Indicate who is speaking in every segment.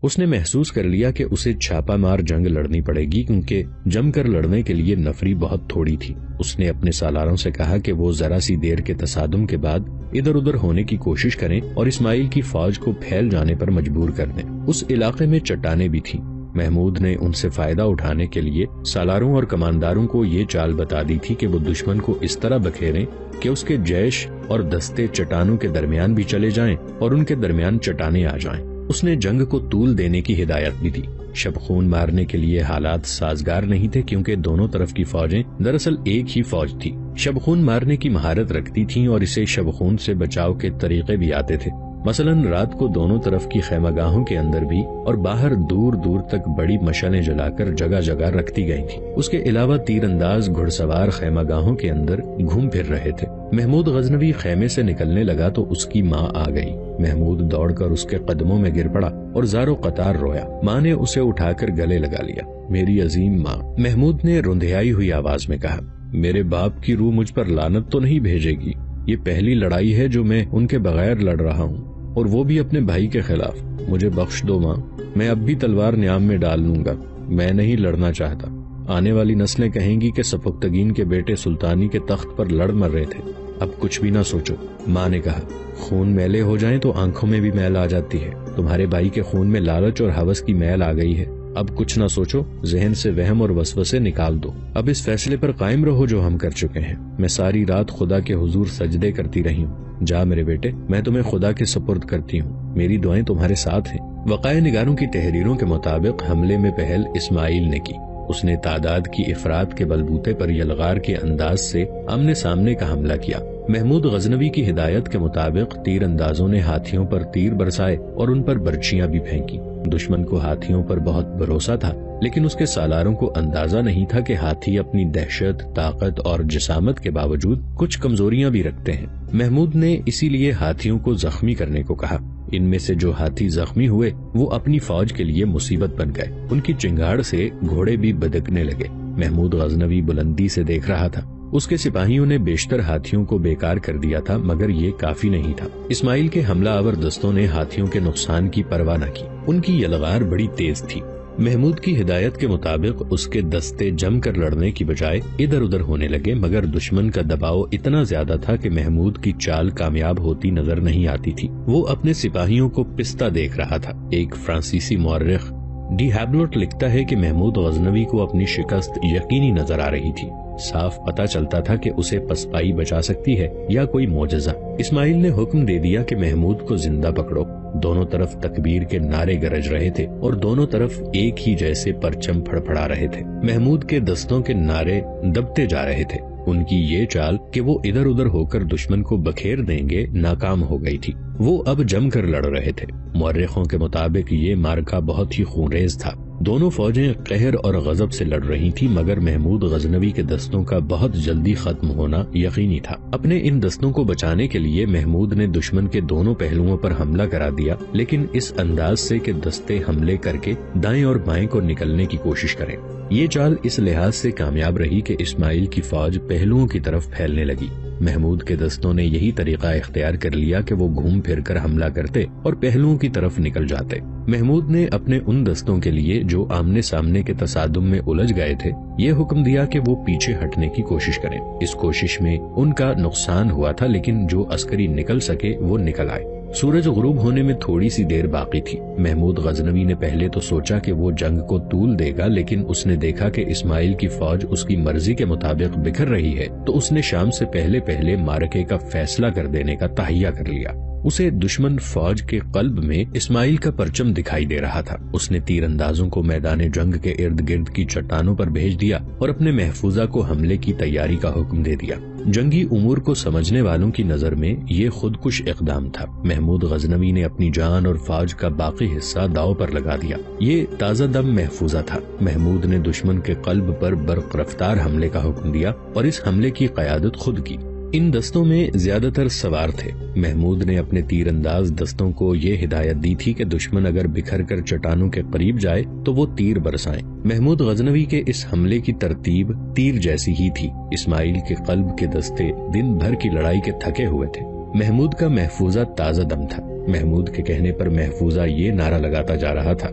Speaker 1: اس نے محسوس کر لیا کہ اسے چھاپا مار جنگ لڑنی پڑے گی کیونکہ جم کر لڑنے کے لیے نفری بہت تھوڑی تھی۔ اس نے اپنے سالاروں سے کہا کہ وہ ذرا سی دیر کے تصادم کے بعد ادھر ادھر ہونے کی کوشش کریں اور اسماعیل کی فوج کو پھیل جانے پر مجبور کر دیں۔ اس علاقے میں چٹانیں بھی تھیں۔ محمود نے ان سے فائدہ اٹھانے کے لیے سالاروں اور کمانداروں کو یہ چال بتا دی تھی کہ وہ دشمن کو اس طرح بکھیریں کہ اس کے جیش اور دستے چٹانوں کے درمیان بھی چلے جائیں اور ان کے درمیان چٹانیں آ جائیں۔ اس نے جنگ کو طول دینے کی ہدایت بھی دی۔ شب خون مارنے کے لیے حالات سازگار نہیں تھے کیونکہ دونوں طرف کی فوجیں دراصل ایک ہی فوج تھی۔ شب خون مارنے کی مہارت رکھتی تھیں اور اسے شب خون سے بچاؤ کے طریقے بھی آتے تھے۔ مثلا رات کو دونوں طرف کی خیمہ گاہوں کے اندر بھی اور باہر دور دور تک بڑی مشعلیں جلا کر جگہ جگہ رکھتی گئی تھی۔ اس کے علاوہ تیر انداز گھڑ سوار خیمہ گاہوں کے اندر گھوم پھر رہے تھے۔ محمود غزنوی خیمے سے نکلنے لگا تو اس کی ماں آ گئی۔ محمود دوڑ کر اس کے قدموں میں گر پڑا اور زارو قطار رویا۔ ماں نے اسے اٹھا کر گلے لگا لیا۔ میری عظیم ماں، محمود نے رندھیائی ہوئی آواز میں کہا، میرے باپ کی روح مجھ پر لعنت تو نہیں بھیجے گی؟ یہ پہلی لڑائی ہے جو میں ان کے بغیر لڑ رہا ہوں، اور وہ بھی اپنے بھائی کے خلاف۔ مجھے بخش دو ماں، میں اب بھی تلوار نیام میں ڈال لوں گا۔ میں نہیں لڑنا چاہتا۔ آنے والی نسلیں کہیں گی کہ سفکتگین کے بیٹے سلطانی کے تخت پر لڑ مر رہے تھے۔ اب کچھ بھی نہ سوچو، ماں نے کہا۔ خون میلے ہو جائیں تو آنکھوں میں بھی میل آ جاتی ہے۔ تمہارے بھائی کے خون میں لالچ اور ہوس کی میل آ گئی ہے۔ اب کچھ نہ سوچو، ذہن سے وہم اور وسوسے نکال دو۔ اب اس فیصلے پر قائم رہو جو ہم کر چکے ہیں۔ میں ساری رات خدا کے حضور سجدے کرتی رہی ہوں۔ جا میرے بیٹے، میں تمہیں خدا کے سپرد کرتی ہوں۔ میری دعائیں تمہارے ساتھ ہیں۔ وقائع نگاروں کی تحریروں کے مطابق حملے میں پہل اسماعیل نے کی۔ اس نے تعداد کی افراد کے بلبوتے پر یلغار کے انداز سے آمنے سامنے کا حملہ کیا۔ محمود غزنوی کی ہدایت کے مطابق تیر اندازوں نے ہاتھیوں پر تیر برسائے اور ان پر برچیاں بھی پھینکی۔ دشمن کو ہاتھیوں پر بہت بھروسہ تھا، لیکن اس کے سالاروں کو اندازہ نہیں تھا کہ ہاتھی اپنی دہشت، طاقت اور جسامت کے باوجود کچھ کمزوریاں بھی رکھتے ہیں۔ محمود نے اسی لیے ہاتھیوں کو زخمی کرنے کو کہا۔ ان میں سے جو ہاتھی زخمی ہوئے وہ اپنی فوج کے لیے مصیبت بن گئے۔ ان کی چنگاڑ سے گھوڑے بھی بدکنے لگے۔ محمود غزنوی بلندی سے دیکھ رہا تھا۔ اس کے سپاہیوں نے بیشتر ہاتھیوں کو بیکار کر دیا تھا، مگر یہ کافی نہیں تھا۔ اسماعیل کے حملہ آور دستوں نے ہاتھیوں کے نقصان کی پرواہ نہ کی۔ ان کی یلغار بڑی تیز تھی۔ محمود کی ہدایت کے مطابق اس کے دستے جم کر لڑنے کی بجائے ادھر ادھر ہونے لگے، مگر دشمن کا دباؤ اتنا زیادہ تھا کہ محمود کی چال کامیاب ہوتی نظر نہیں آتی تھی۔ وہ اپنے سپاہیوں کو پستہ دیکھ رہا تھا۔ ایک فرانسیسی مورخ ڈی ہیبلوٹ لکھتا ہے کہ محمود غزنوی کو اپنی شکست یقینی نظر آ رہی تھی۔ صاف پتہ چلتا تھا کہ اسے پسپائی بچا سکتی ہے یا کوئی معجزہ۔ اسماعیل نے حکم دے دیا کہ محمود کو زندہ پکڑو۔ دونوں طرف تکبیر کے نعرے گرج رہے تھے اور دونوں طرف ایک ہی جیسے پرچم پھڑپھڑا رہے تھے۔ محمود کے دستوں کے نعرے دبتے جا رہے تھے۔ ان کی یہ چال کہ وہ ادھر ادھر ہو کر دشمن کو بکھیر دیں گے ناکام ہو گئی تھی۔ وہ اب جم کر لڑ رہے تھے۔ مورخوں کے مطابق یہ معرکہ بہت ہی خونریز تھا۔ دونوں فوجیں قہر اور غضب سے لڑ رہی تھیں، مگر محمود غزنوی کے دستوں کا بہت جلدی ختم ہونا یقینی تھا۔ اپنے ان دستوں کو بچانے کے لیے محمود نے دشمن کے دونوں پہلوؤں پر حملہ کرا دیا، لیکن اس انداز سے کہ دستے حملے کر کے دائیں اور بائیں کو نکلنے کی کوشش کریں۔ یہ چال اس لحاظ سے کامیاب رہی کہ اسماعیل کی فوج پہلوؤں کی طرف پھیلنے لگی۔ محمود کے دستوں نے یہی طریقہ اختیار کر لیا کہ وہ گھوم پھر کر حملہ کرتے اور پہلوؤں کی طرف نکل جاتے۔ محمود نے اپنے ان دستوں کے لیے جو آمنے سامنے کے تصادم میں الجھ گئے تھے یہ حکم دیا کہ وہ پیچھے ہٹنے کی کوشش کریں۔ اس کوشش میں ان کا نقصان ہوا تھا، لیکن جو عسکری نکل سکے وہ نکل آئے۔ سورج غروب ہونے میں تھوڑی سی دیر باقی تھی۔ محمود غزنوی نے پہلے تو سوچا کہ وہ جنگ کو طول دے گا، لیکن اس نے دیکھا کہ اسماعیل کی فوج اس کی مرضی کے مطابق بکھر رہی ہے، تو اس نے شام سے پہلے معرکے کا فیصلہ کر دینے کا تہیہ کر لیا۔ اسے دشمن فوج کے قلب میں اسماعیل کا پرچم دکھائی دے رہا تھا۔ اس نے تیر اندازوں کو میدان جنگ کے ارد گرد کی چٹانوں پر بھیج دیا اور اپنے محفوظہ کو حملے کی تیاری کا حکم دے دیا۔ جنگی امور کو سمجھنے والوں کی نظر میں یہ خودکش اقدام تھا۔ محمود غزنوی نے اپنی جان اور فوج کا باقی حصہ داؤ پر لگا دیا۔ یہ تازہ دم محفوظہ تھا۔ محمود نے دشمن کے قلب پر برق رفتار حملے کا حکم دیا اور اس حملے کی قیادت خود کی۔ ان دستوں میں زیادہ تر سوار تھے۔ محمود نے اپنے تیر انداز دستوں کو یہ ہدایت دی تھی کہ دشمن اگر بکھر کر چٹانوں کے قریب جائے تو وہ تیر برسائیں۔ محمود غزنوی کے اس حملے کی ترتیب تیر جیسی ہی تھی۔ اسماعیل کے قلب کے دستے دن بھر کی لڑائی کے تھکے ہوئے تھے۔ محمود کا محفوظہ تازہ دم تھا۔ محمود کے کہنے پر محفوظہ یہ نعرہ لگاتا جا رہا تھا،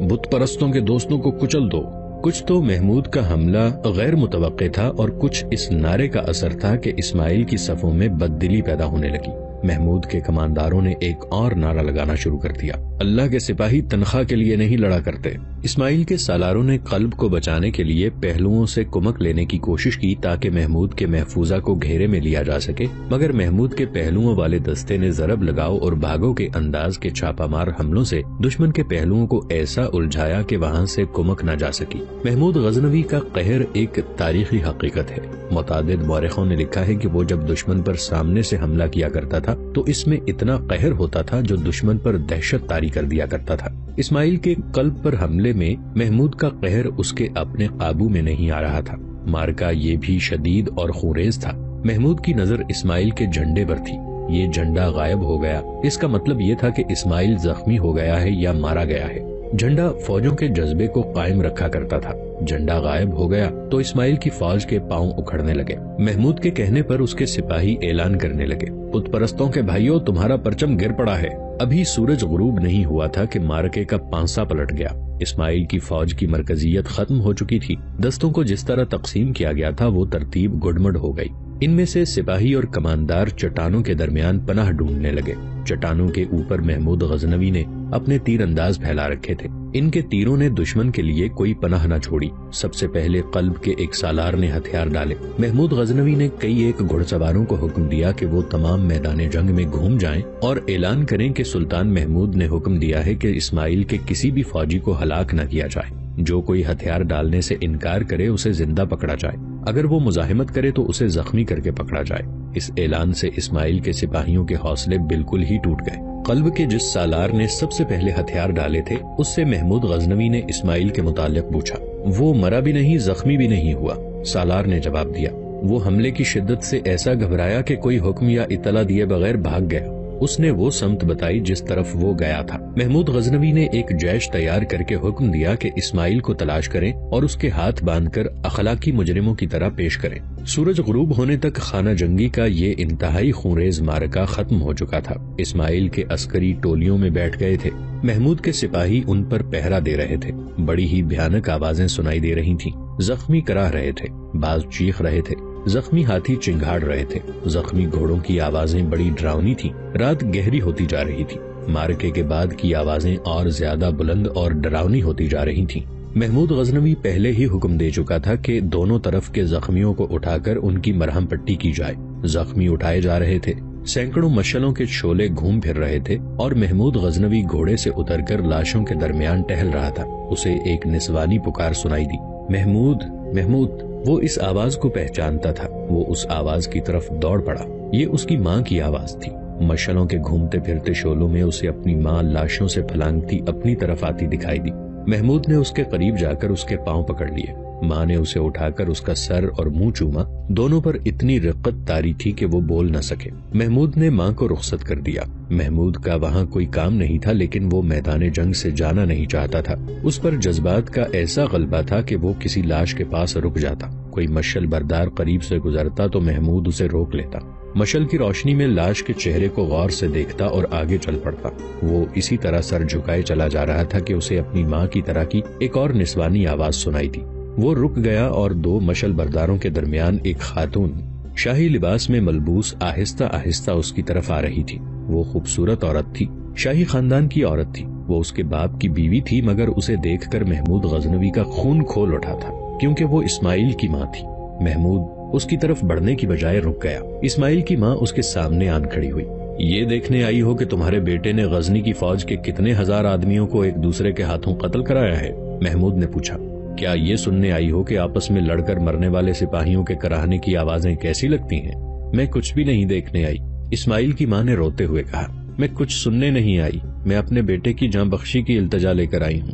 Speaker 1: بت پرستوں کے دوستوں کو کچل دو۔ کچھ تو محمود کا حملہ غیر متوقع تھا اور کچھ اس نعرے کا اثر تھا کہ اسماعیل کی صفوں میں بددلی پیدا ہونے لگی۔ محمود کے کمانداروں نے ایک اور نعرہ لگانا شروع کر دیا، اللہ کے سپاہی تنخواہ کے لیے نہیں لڑا کرتے۔ اسماعیل کے سالاروں نے قلب کو بچانے کے لیے پہلوؤں سے کمک لینے کی کوشش کی تاکہ محمود کے محفوظہ کو گھیرے میں لیا جا سکے، مگر محمود کے پہلوؤں والے دستے نے ضرب لگاؤ اور بھاگو کے انداز کے چھاپا مار حملوں سے دشمن کے پہلوؤں کو ایسا الجھایا کہ وہاں سے کمک نہ جا سکی۔ محمود غزنوی کا قہر ایک تاریخی حقیقت ہے۔ متعدد مورخوں نے لکھا ہے کہ وہ جب دشمن پر سامنے سے حملہ کیا کرتا تھا تو اس میں اتنا قہر ہوتا تھا جو دشمن پر دہشت طاری کر دیا کرتا تھا۔ اسماعیل کے قلب پر حملے میں محمود کا قہر اس کے اپنے قابو میں نہیں آ رہا تھا۔ مارکا یہ بھی شدید اور خونریز تھا۔ محمود کی نظر اسماعیل کے جھنڈے پر تھی۔ یہ جھنڈا غائب ہو گیا، اس کا مطلب یہ تھا کہ اسماعیل زخمی ہو گیا ہے یا مارا گیا ہے۔ جھنڈا فوجوں کے جذبے کو قائم رکھا کرتا تھا۔ جھنڈا غائب ہو گیا تو اسماعیل کی فوج کے پاؤں اکھڑنے لگے۔ محمود کے کہنے پر اس کے سپاہی اعلان کرنے لگے، بت پرستوں کے بھائیوں، تمہارا پرچم گر پڑا ہے۔ ابھی سورج غروب نہیں ہوا تھا کہ مارکے کا پانسا پلٹ گیا۔ اسماعیل کی فوج کی مرکزیت ختم ہو چکی تھی۔ دستوں کو جس طرح تقسیم کیا گیا تھا وہ ترتیب گڈمڈ ہو گئی۔ ان میں سے سپاہی اور کماندار چٹانوں کے درمیان پناہ ڈھونڈنے لگے۔ چٹانوں کے اوپر محمود غزنوی نے اپنے تیر انداز پھیلا رکھے تھے۔ ان کے تیروں نے دشمن کے لیے کوئی پناہ نہ چھوڑی۔ سب سے پہلے قلب کے ایک سالار نے ہتھیار ڈالے۔ محمود غزنوی نے کئی ایک گھڑ سواروں کو حکم دیا کہ وہ تمام میدان جنگ میں گھوم جائیں اور اعلان کریں کہ سلطان محمود نے حکم دیا ہے کہ اسماعیل کے کسی بھی فوجی کو ہلاک نہ کیا جائے۔ جو کوئی ہتھیار ڈالنے سے انکار کرے اسے زندہ پکڑا جائے، اگر وہ مزاحمت کرے تو اسے زخمی کر کے پکڑا جائے۔ اس اعلان سے اسماعیل کے سپاہیوں کے حوصلے بالکل ہی ٹوٹ گئے۔ قلب کے جس سالار نے سب سے پہلے ہتھیار ڈالے تھے اس سے محمود غزنوی نے اسماعیل کے متعلق پوچھا۔ وہ مرا بھی نہیں، زخمی بھی نہیں ہوا، سالار نے جواب دیا۔ وہ حملے کی شدت سے ایسا گھبرایا کہ کوئی حکم یا اطلاع دیے بغیر بھاگ گیا۔ اس نے وہ سمت بتائی جس طرف وہ گیا تھا۔ محمود غزنوی نے ایک جیش تیار کر کے حکم دیا کہ اسماعیل کو تلاش کریں اور اس کے ہاتھ باندھ کر اخلاقی مجرموں کی طرح پیش کریں۔ سورج غروب ہونے تک خانہ جنگی کا یہ انتہائی خونریز معرکہ ختم ہو چکا تھا۔ اسماعیل کے عسکری ٹولیوں میں بیٹھ گئے تھے۔ محمود کے سپاہی ان پر پہرا دے رہے تھے۔ بڑی ہی بھیانک آوازیں سنائی دے رہی تھیں۔ زخمی کراہ رہے تھے، بعض چیخ رہے تھے، زخمی ہاتھی چنگھاڑ رہے تھے۔ زخمی گھوڑوں کی آوازیں بڑی ڈراؤنی تھیں۔ رات گہری ہوتی جا رہی تھی۔ مارکے کے بعد کی آوازیں اور زیادہ بلند اور ڈراؤنی ہوتی جا رہی تھیں۔ محمود غزنوی پہلے ہی حکم دے چکا تھا کہ دونوں طرف کے زخمیوں کو اٹھا کر ان کی مرہم پٹی کی جائے۔ زخمی اٹھائے جا رہے تھے۔ سینکڑوں مشلوں کے شعلے گھوم پھر رہے تھے اور محمود غزنوی گھوڑے سے اتر کر لاشوں کے درمیان ٹہل رہا تھا۔ اسے ایک نسوانی پکار سنائی دی، محمود، محمود۔ وہ اس آواز کو پہچانتا تھا۔ وہ اس آواز کی طرف دوڑ پڑا۔ یہ اس کی ماں کی آواز تھی۔ مشلوں کے گھومتے پھرتے شعلوں میں اسے اپنی ماں لاشوں سے پھلانگتی اپنی طرف آتی دکھائی دی۔ محمود نے اس کے قریب جا کر اس کے پاؤں پکڑ لیے۔ ماں نے اسے اٹھا کر اس کا سر اور منہ چوما۔ دونوں پر اتنی رقت طاری تھی کہ وہ بول نہ سکے۔ محمود نے ماں کو رخصت کر دیا۔ محمود کا وہاں کوئی کام نہیں تھا، لیکن وہ میدان جنگ سے جانا نہیں چاہتا تھا۔ اس پر جذبات کا ایسا غلبہ تھا کہ وہ کسی لاش کے پاس رک جاتا۔ کوئی مشل بردار قریب سے گزرتا تو محمود اسے روک لیتا۔ مشل کی روشنی میں لاش کے چہرے کو غور سے دیکھتا اور آگے چل پڑتا۔ وہ اسی طرح سر جھکائے چلا جا رہا تھا کہ اسے اپنی ماں کی طرح کی ایک اور نسوانی آواز سنائی تھی۔ وہ رک گیا اور دو مشل برداروں کے درمیان ایک خاتون شاہی لباس میں ملبوس آہستہ آہستہ اس کی طرف آ رہی تھی۔ وہ خوبصورت عورت تھی، شاہی خاندان کی عورت تھی۔ وہ اس کے باپ کی بیوی تھی، مگر اسے دیکھ کر محمود غزنوی کا خون کھول اٹھا تھا، کیونکہ وہ اسماعیل کی ماں تھی۔ محمود اس کی طرف بڑھنے کی بجائے رک گیا۔ اسماعیل کی ماں اس کے سامنے آن کھڑی ہوئی۔ یہ دیکھنے آئی ہو کہ تمہارے بیٹے نے غزنی کی فوج کے کتنے ہزار آدمیوں کو ایک دوسرے کے ہاتھوں قتل کرایا ہے؟ محمود نے پوچھا۔ کیا یہ سننے آئی ہو کہ آپس میں لڑ کر مرنے والے سپاہیوں کے کراہنے کی آوازیں کیسی لگتی ہیں؟ میں کچھ بھی نہیں دیکھنے آئی، اسماعیل کی ماں نے روتے ہوئے کہا۔ میں کچھ سننے نہیں آئی، میں اپنے بیٹے کی جاں بخشی کی التجا لے کر آئی ہوں۔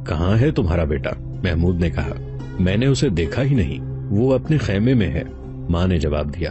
Speaker 1: کہاں ہے تمہارا بیٹا؟ محمود نے کہا۔ میں نے اسے دیکھا ہی نہیں، وہ اپنے خیمے میں ہے، ماں نے جواب دیا۔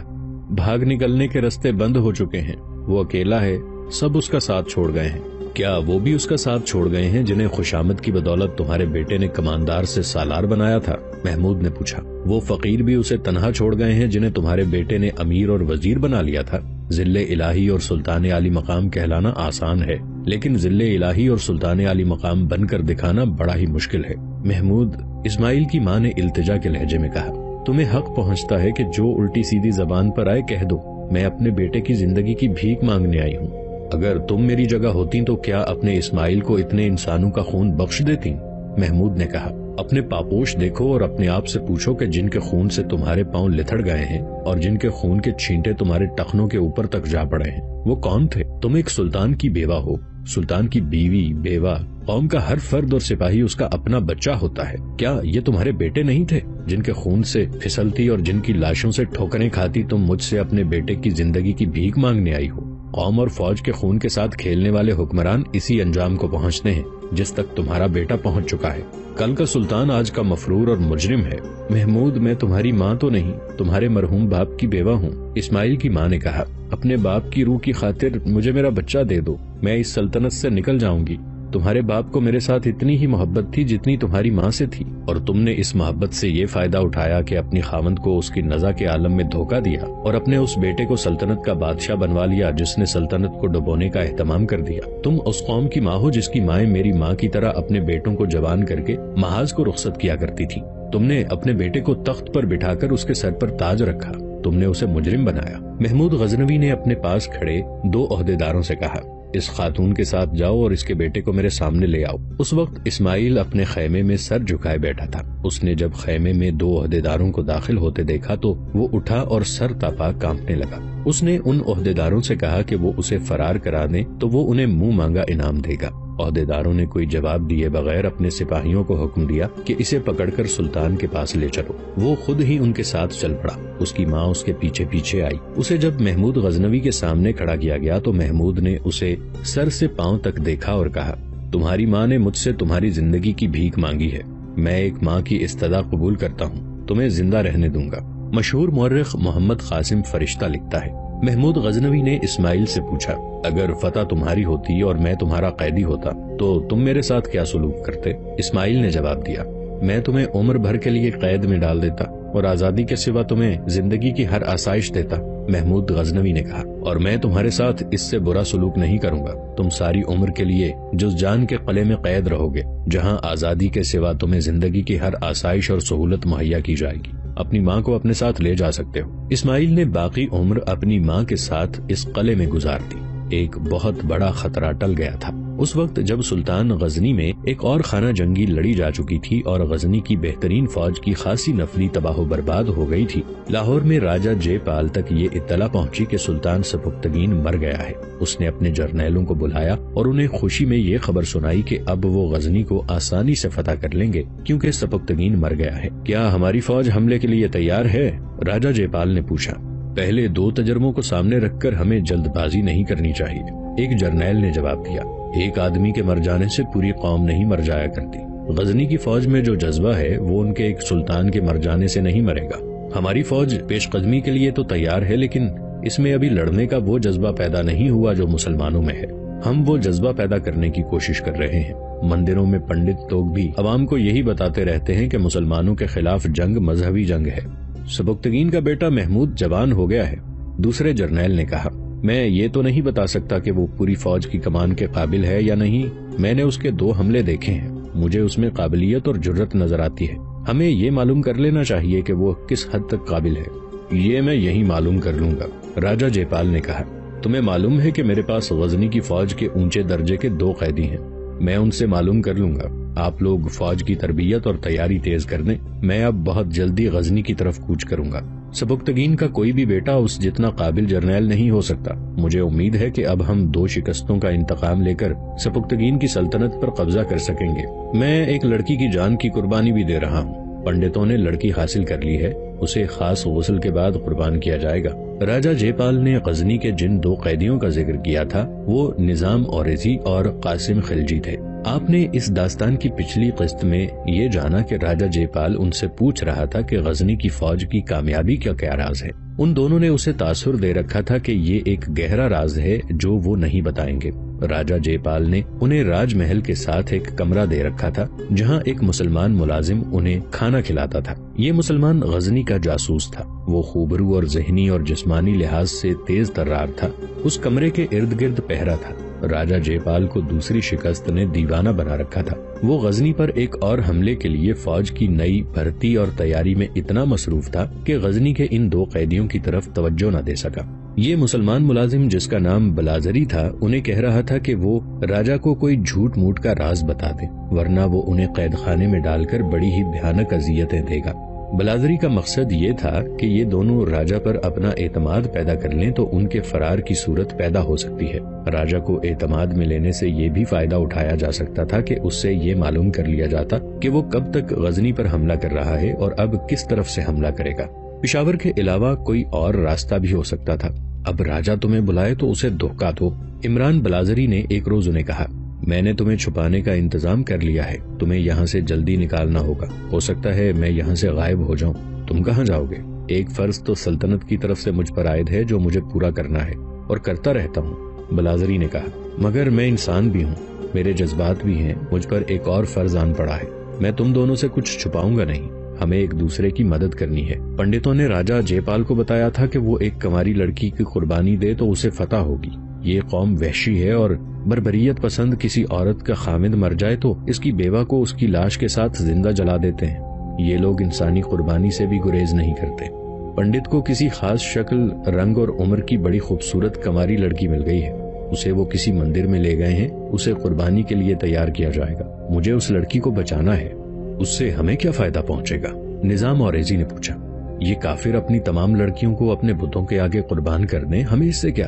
Speaker 1: بھاگ نکلنے کے راستے بند ہو چکے ہیں، وہ اکیلا ہے، سب اس کا ساتھ چھوڑ گئے ہیں۔ کیا وہ بھی اس کا ساتھ چھوڑ گئے ہیں جنہیں خوشامد کی بدولت تمہارے بیٹے نے کماندار سے سالار بنایا تھا؟ محمود نے پوچھا۔ وہ فقیر بھی اسے تنہا چھوڑ گئے ہیں جنہیں تمہارے بیٹے نے امیر اور وزیر بنا لیا تھا؟ ذل الہی اور سلطان عالی مقام کہلانا آسان ہے، لیکن ذل الہی اور سلطان عالی مقام بن کر دکھانا بڑا ہی مشکل ہے۔ محمود، اسماعیل کی ماں نے التجا کے لہجے میں کہا، تمہیں حق پہنچتا ہے کہ جو الٹی سیدھی زبان پر آئے کہہ دو۔ میں اپنے بیٹے کی زندگی کی بھیک مانگنے آئی ہوں۔ اگر تم میری جگہ ہوتی تو کیا اپنے اسماعیل کو اتنے انسانوں کا خون بخش دیتی؟ محمود نے کہا، اپنے پاپوش دیکھو اور اپنے آپ سے پوچھو کہ جن کے خون سے تمہارے پاؤں لتھڑ گئے ہیں اور جن کے خون کے چھینٹے تمہارے ٹخنوں کے اوپر تک جا پڑے ہیں، وہ کون تھے؟ تم ایک سلطان کی بیوہ ہو، سلطان کی بیوی، بیوہ، قوم کا ہر فرد اور سپاہی اس کا اپنا بچہ ہوتا ہے۔ کیا یہ تمہارے بیٹے نہیں تھے جن کے خون سے پھسلتی اور جن کی لاشوں سے ٹھوکریں کھاتی تم مجھ سے اپنے بیٹے کی زندگی کی بھیک مانگنے آئی ہو؟ قوم اور فوج کے خون کے ساتھ کھیلنے والے حکمران اسی انجام کو پہنچتے ہیں جس تک تمہارا بیٹا پہنچ چکا ہے۔ کل کا سلطان آج کا مفرور اور مجرم ہے۔ محمود، میں تمہاری ماں تو نہیں، تمہارے مرحوم باپ کی بیوہ ہوں۔ اسماعیل کی ماں نے کہا، اپنے باپ کی روح کی خاطر مجھے میرا بچہ دے دو، میں اس سلطنت سے نکل جاؤں گی۔ تمہارے باپ کو میرے ساتھ اتنی ہی محبت تھی جتنی تمہاری ماں سے تھی، اور تم نے اس محبت سے یہ فائدہ اٹھایا کہ اپنی خاوند کو اس کی نزا کے عالم میں دھوکہ دیا اور اپنے اس بیٹے کو سلطنت کا بادشاہ بنوا لیا جس نے سلطنت کو ڈبونے کا اہتمام کر دیا۔ تم اس قوم کی ماں ہو جس کی مائیں میری ماں کی طرح اپنے بیٹوں کو جوان کر کے محاذ کو رخصت کیا کرتی تھی۔ تم نے اپنے بیٹے کو تخت پر بٹھا کر اس کے سر پر تاج رکھا، تم نے اسے مجرم بنایا۔ محمود غزنوی نے اپنے پاس کھڑے 2 عہدیداروں سے کہا، اس خاتون کے ساتھ جاؤ اور اس کے بیٹے کو میرے سامنے لے آؤ۔ اس وقت اسماعیل اپنے خیمے میں سر جھکائے بیٹھا تھا۔ اس نے جب خیمے میں 2 عہدیداروں کو داخل ہوتے دیکھا تو وہ اٹھا اور سر تاپا کانپنے لگا۔ اس نے ان عہدیداروں سے کہا کہ وہ اسے فرار کرا دیں تو وہ انہیں منہ مانگا انعام دے گا۔ عہدیداروں نے کوئی جواب دیے بغیر اپنے سپاہیوں کو حکم دیا کہ اسے پکڑ کر سلطان کے پاس لے چلو۔ وہ خود ہی ان کے ساتھ چل پڑا۔ اس کی ماں اس کے پیچھے پیچھے آئی۔ اسے جب محمود غزنوی کے سامنے کھڑا کیا گیا تو محمود نے اسے سر سے پاؤں تک دیکھا اور کہا، تمہاری ماں نے مجھ سے تمہاری زندگی کی بھیک مانگی ہے، میں ایک ماں کی استدعا قبول کرتا ہوں، تمہیں زندہ رہنے دوں گا۔ مشہور مورخ محمد قاسم فرشتہ لکھتا ہے، محمود غزنوی نے اسماعیل سے پوچھا، اگر فتح تمہاری ہوتی اور میں تمہارا قیدی ہوتا تو تم میرے ساتھ کیا سلوک کرتے؟ اسماعیل نے جواب دیا، میں تمہیں عمر بھر کے لیے قید میں ڈال دیتا اور آزادی کے سوا تمہیں زندگی کی ہر آسائش دیتا۔ محمود غزنوی نے کہا، اور میں تمہارے ساتھ اس سے برا سلوک نہیں کروں گا، تم ساری عمر کے لیے جز جان کے قلعے میں قید رہو گے جہاں آزادی کے سوا تمہیں زندگی کی ہر آسائش اور سہولت مہیا کی جائے گی، اپنی ماں کو اپنے ساتھ لے جا سکتے ہو۔ اسماعیل نے باقی عمر اپنی ماں کے ساتھ اس قلعے میں گزار دی۔ ایک بہت بڑا خطرہ ٹل گیا تھا۔ اس وقت جب سلطان غزنی میں ایک اور خانہ جنگی لڑی جا چکی تھی اور غزنی کی بہترین فوج کی خاصی نفری تباہ و برباد ہو گئی تھی، لاہور میں راجہ جے پال تک یہ اطلاع پہنچی کہ سلطان سبکتگین مر گیا ہے۔ اس نے اپنے جرنیلوں کو بلایا اور انہیں خوشی میں یہ خبر سنائی کہ اب وہ غزنی کو آسانی سے فتح کر لیں گے کیونکہ سبکتگین مر گیا ہے۔ کیا ہماری فوج حملے کے لیے تیار ہے؟ راجہ جے پال نے پوچھا۔ پہلے 2 تجربوں کو سامنے رکھ کر ہمیں جلد بازی نہیں کرنی چاہیے، ایک جرنیل نے جواب دیا۔ ایک آدمی کے مر جانے سے پوری قوم نہیں مر جایا کرتی۔ غزنی کی فوج میں جو جذبہ ہے وہ ان کے ایک سلطان کے مر جانے سے نہیں مرے گا۔ ہماری فوج پیش قدمی کے لیے تو تیار ہے، لیکن اس میں ابھی لڑنے کا وہ جذبہ پیدا نہیں ہوا جو مسلمانوں میں ہے۔ ہم وہ جذبہ پیدا کرنے کی کوشش کر رہے ہیں۔ مندروں میں پنڈت لوگ بھی عوام کو یہی بتاتے رہتے ہیں کہ مسلمانوں کے خلاف جنگ مذہبی جنگ ہے۔ سبکتگین کا بیٹا محمود جوان ہو گیا ہے، دوسرے جرنیل نے کہا۔ میں یہ تو نہیں بتا سکتا کہ وہ پوری فوج کی کمان کے قابل ہے یا نہیں، میں نے اس کے 2 حملے دیکھے ہیں، مجھے اس میں قابلیت اور جرت نظر آتی ہے۔ ہمیں یہ معلوم کر لینا چاہیے کہ وہ کس حد تک قابل ہے۔ یہ میں یہی معلوم کر لوں گا، راجہ جے پال نے کہا۔ تمہیں معلوم ہے کہ میرے پاس غزنی کی فوج کے اونچے درجے کے 2 قیدی ہیں، میں ان سے معلوم کر لوں گا۔ آپ لوگ فوج کی تربیت اور تیاری تیز کر دیں، میں اب بہت جلدی غزنی کی طرف کوچ کروں گا۔ سبکتگین کا کوئی بھی بیٹا اس جتنا قابل جرنیل نہیں ہو سکتا۔ مجھے امید ہے کہ اب ہم 2 شکستوں کا انتقام لے کر سبکتگین کی سلطنت پر قبضہ کر سکیں گے۔ میں ایک لڑکی کی جان کی قربانی بھی دے رہا ہوں۔ پنڈتوں نے لڑکی حاصل کر لی ہے، اسے خاص غسل کے بعد قربان کیا جائے گا۔ راجہ جے پال نے غزنی کے جن 2 قیدیوں کا ذکر کیا تھا وہ نظام اوریزی اور قاسم خلجی تھے۔ آپ نے اس داستان کی پچھلی قسط میں یہ جانا کہ راجہ جے پال ان سے پوچھ رہا تھا کہ غزنی کی فوج کی کامیابی کا کیا راز ہے۔ ان دونوں نے اسے تاثر دے رکھا تھا کہ یہ ایک گہرا راز ہے جو وہ نہیں بتائیں گے۔ راجہ جے پال نے انہیں راج محل کے ساتھ ایک کمرہ دے رکھا تھا جہاں ایک مسلمان ملازم انہیں کھانا کھلاتا تھا۔ یہ مسلمان غزنی کا جاسوس تھا۔ وہ خوبرو اور ذہنی اور جسمانی لحاظ سے تیز ترار تھا۔ اس کمرے کے ارد گرد پہرا تھا۔ راجہ جے پال کو دوسری شکست نے دیوانہ بنا رکھا تھا۔ وہ غزنی پر ایک اور حملے کے لیے فوج کی نئی بھرتی اور تیاری میں اتنا مصروف تھا کہ غزنی کے ان 2 قیدیوں کی طرف توجہ نہ دے سکا۔ یہ مسلمان ملازم جس کا نام بلازری تھا انہیں کہہ رہا تھا کہ وہ راجہ کو کوئی جھوٹ موٹ کا راز بتا دے ورنہ وہ انہیں قید خانے میں ڈال کر بڑی ہی بھیانک اذیتیں دے گا۔ بلازری کا مقصد یہ تھا کہ یہ دونوں راجہ پر اپنا اعتماد پیدا کر لیں تو ان کے فرار کی صورت پیدا ہو سکتی ہے۔ راجہ کو اعتماد میں لینے سے یہ بھی فائدہ اٹھایا جا سکتا تھا کہ اس سے یہ معلوم کر لیا جاتا کہ وہ کب تک غزنی پر حملہ کر رہا ہے اور اب کس طرف سے حملہ کرے گا۔ پشاور کے علاوہ کوئی اور راستہ بھی ہو سکتا تھا۔ اب راجہ تمہیں بلائے تو اسے دھوکہ دو۔ عمران بلازری نے ایک روز انہیں کہا، میں نے تمہیں چھپانے کا انتظام کر لیا ہے، تمہیں یہاں سے جلدی نکالنا ہوگا، ہو سکتا ہے میں یہاں سے غائب ہو جاؤں۔ تم کہاں جاؤ گے؟ ایک فرض تو سلطنت کی طرف سے مجھ پر عائد ہے جو مجھے پورا کرنا ہے اور کرتا رہتا ہوں۔ بلازری نے کہا، مگر میں انسان بھی ہوں، میرے جذبات بھی ہیں، مجھ پر ایک اور فرض آن پڑا ہے، میں تم دونوں سے کچھ چھپاؤں گا نہیں، ہمیں ایک دوسرے کی مدد کرنی ہے۔ پنڈتوں نے راجہ جے پال کو بتایا تھا کہ وہ ایک کنواری لڑکی کی قربانی دے تو اسے فتح ہوگی۔ یہ قوم وحشی ہے اور بربریت پسند کسی عورت کا خامد مر جائے تو اس کی بیوہ کو اس کی لاش کے ساتھ زندہ جلا دیتے ہیں۔ یہ لوگ انسانی قربانی سے بھی گریز نہیں کرتے۔ پنڈت کو کسی خاص شکل، رنگ اور عمر کی بڑی خوبصورت کنواری لڑکی مل گئی ہے، اسے وہ کسی مندر میں لے گئے ہیں، اسے قربانی کے لیے تیار کیا جائے گا۔ مجھے اس لڑکی کو بچانا ہے۔ اس سے ہمیں کیا فائدہ پہنچے گا؟ نظام اوریزی نے پوچھا۔ یہ کافر اپنی تمام لڑکیوں کو اپنے بتوں کے آگے قربان کر دیں، ہمیں اس سے کیا؟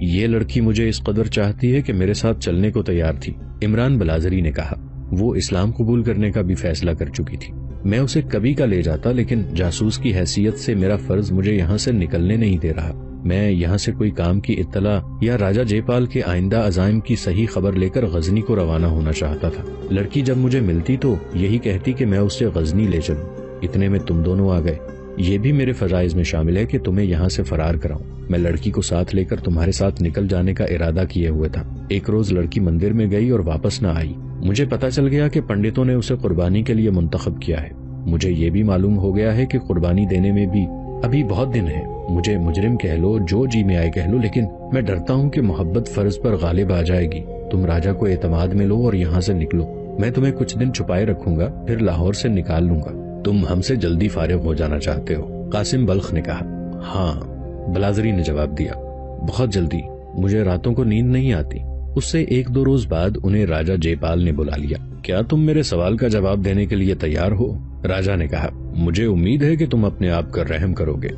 Speaker 1: یہ لڑکی مجھے اس قدر چاہتی ہے کہ میرے ساتھ چلنے کو تیار تھی۔ عمران بلازری نے کہا، وہ اسلام قبول کرنے کا بھی فیصلہ کر چکی تھی۔ میں اسے کبھی کا لے جاتا لیکن جاسوس کی حیثیت سے میرا فرض مجھے یہاں سے نکلنے نہیں دے رہا۔ میں یہاں سے کوئی کام کی اطلاع یا راجہ جے پال کے آئندہ عزائم کی صحیح خبر لے کر غزنی کو روانہ ہونا چاہتا تھا۔ لڑکی جب مجھے ملتی تو یہی کہتی کہ میں اسے غزنی لے چلوں، اتنے میں تم دونوں آ گئے۔ یہ بھی میرے فرائض میں شامل ہے کہ تمہیں یہاں سے فرار کراؤں۔ میں لڑکی کو ساتھ لے کر تمہارے ساتھ نکل جانے کا ارادہ کیے ہوئے تھا۔ ایک روز لڑکی مندر میں گئی اور واپس نہ آئی۔ مجھے پتا چل گیا کہ پنڈتوں نے اسے قربانی کے لیے منتخب کیا ہے۔ مجھے یہ بھی معلوم ہو گیا ہے کہ قربانی دینے میں بھی ابھی بہت دن ہے۔ مجھے مجرم کہہ لو، جو جی میں آئے کہہ لو، لیکن میں ڈرتا ہوں کہ محبت فرض پر غالب آ جائے گی۔ تم راجہ کو اعتماد میں لو اور یہاں سے نکلو۔ میں تمہیں کچھ دن چھپائے رکھوں گا، پھر لاہور سے نکال لوں گا۔ تم ہم سے جلدی فارغ ہو جانا چاہتے ہو؟ قاسم بلخ نے کہا۔ ہاں، بلازری نے جواب دیا، بہت جلدی، مجھے راتوں کو نیند نہیں آتی۔ اس سے 1-2 روز بعد انہیں راجہ جے پال نے بلا لیا۔ کیا تم میرے سوال کا جواب دینے کے لیے تیار ہو؟ راجہ نے کہا، مجھے امید ہے کہ تم اپنے آپ کا رحم کرو گے۔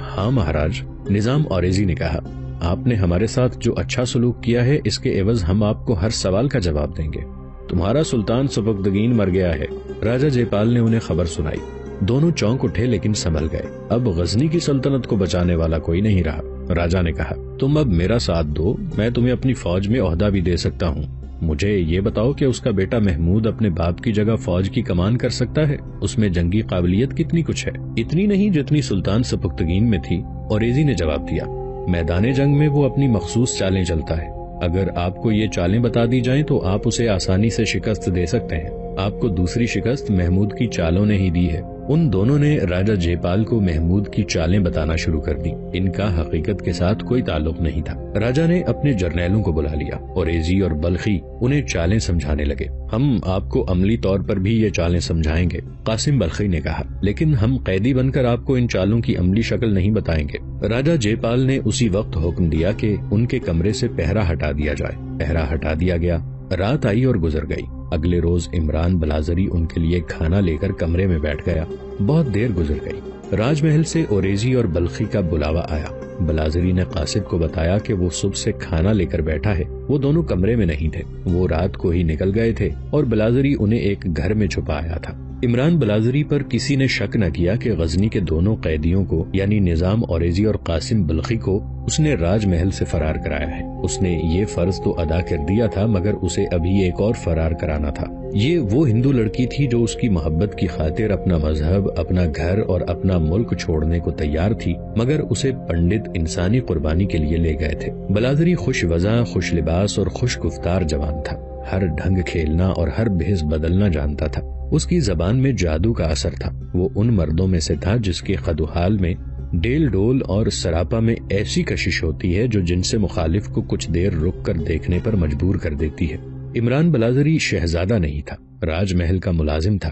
Speaker 1: ہاں مہاراج، نظام اوریزی نے کہا، آپ نے ہمارے ساتھ جو اچھا سلوک کیا ہے اس کے عوض ہم آپ کو ہر سوال کا جواب دیں گے۔ تمہارا سلطان سبکتگین مر گیا ہے۔ راجہ جے پال نے انہیں خبر سنائی۔ دونوں چونک اٹھے لیکن سنبھل گئے۔ اب غزنی کی سلطنت کو بچانے والا کوئی نہیں رہا۔ راجہ نے کہا، تم اب میرا ساتھ دو، میں تمہیں اپنی فوج میں عہدہ بھی دے سکتا ہوں۔ مجھے یہ بتاؤ کہ اس کا بیٹا محمود اپنے باپ کی جگہ فوج کی کمان کر سکتا ہے؟ اس میں جنگی قابلیت کتنی کچھ ہے؟ اتنی نہیں جتنی سلطان سبکتگین میں تھی، اوریزی نے جواب دیا۔ میدان جنگ میں وہ اپنی مخصوص چالیں چلتا ہے۔ اگر آپ کو یہ چالیں بتا دی جائیں تو آپ اسے آسانی سے شکست دے سکتے ہیں۔ آپ کو دوسری شکست محمود کی چالوں نے ہی دی ہے۔ ان دونوں نے راجہ جے پال کو محمود کی چالیں بتانا شروع کر دی۔ ان کا حقیقت کے ساتھ کوئی تعلق نہیں تھا۔ راجہ نے اپنے جرنیلوں کو بلا لیا اور اوریزی اور بلخی انہیں چالیں سمجھانے لگے۔ ہم آپ کو عملی طور پر بھی یہ چالیں سمجھائیں گے، قاسم بلخی نے کہا، لیکن ہم قیدی بن کر آپ کو ان چالوں کی عملی شکل نہیں بتائیں گے۔ راجہ جے پال نے اسی وقت حکم دیا کہ ان کے کمرے سے پہرا ہٹا دیا جائے۔ پہرا ہٹا دیا گیا۔ رات آئی اور گزر گئی۔ اگلے روز عمران بلازری ان کے لیے کھانا لے کر کمرے میں بیٹھ گیا۔ بہت دیر گزر گئی۔ راج محل سے اوریزی اور بلخی کا بلاوا آیا۔ بلازری نے قاصد کو بتایا کہ وہ صبح سے کھانا لے کر بیٹھا ہے۔ وہ دونوں کمرے میں نہیں تھے، وہ رات کو ہی نکل گئے تھے اور بلازری انہیں ایک گھر میں چھپایا تھا۔ عمران بلازری پر کسی نے شک نہ کیا کہ غزنی کے دونوں قیدیوں کو یعنی نظام اوریزی اور قاسم بلخی کو اس نے راج محل سے فرار کرایا ہے۔ اس نے یہ فرض تو ادا کر دیا تھا مگر اسے ابھی ایک اور فرار کرانا تھا۔ یہ وہ ہندو لڑکی تھی جو اس کی محبت کی خاطر اپنا مذہب، اپنا گھر اور اپنا ملک چھوڑنے کو تیار تھی، مگر اسے پنڈت انسانی قربانی کے لیے لے گئے تھے۔ بلازری خوش وضع، خوش لباس اور خوش گفتار جوان تھا۔ ہر ڈھنگ کھیلنا اور ہر بھیس بدلنا جانتا تھا۔ اس کی زبان میں جادو کا اثر تھا۔ وہ ان مردوں میں سے تھا جس کے قد و حال میں ڈیل ڈول اور سراپا میں ایسی کشش ہوتی ہے جو جن سے مخالف کو کچھ دیر رک کر دیکھنے پر مجبور کر دیتی ہے۔ عمران بلازری شہزادہ نہیں تھا، راج محل کا ملازم تھا۔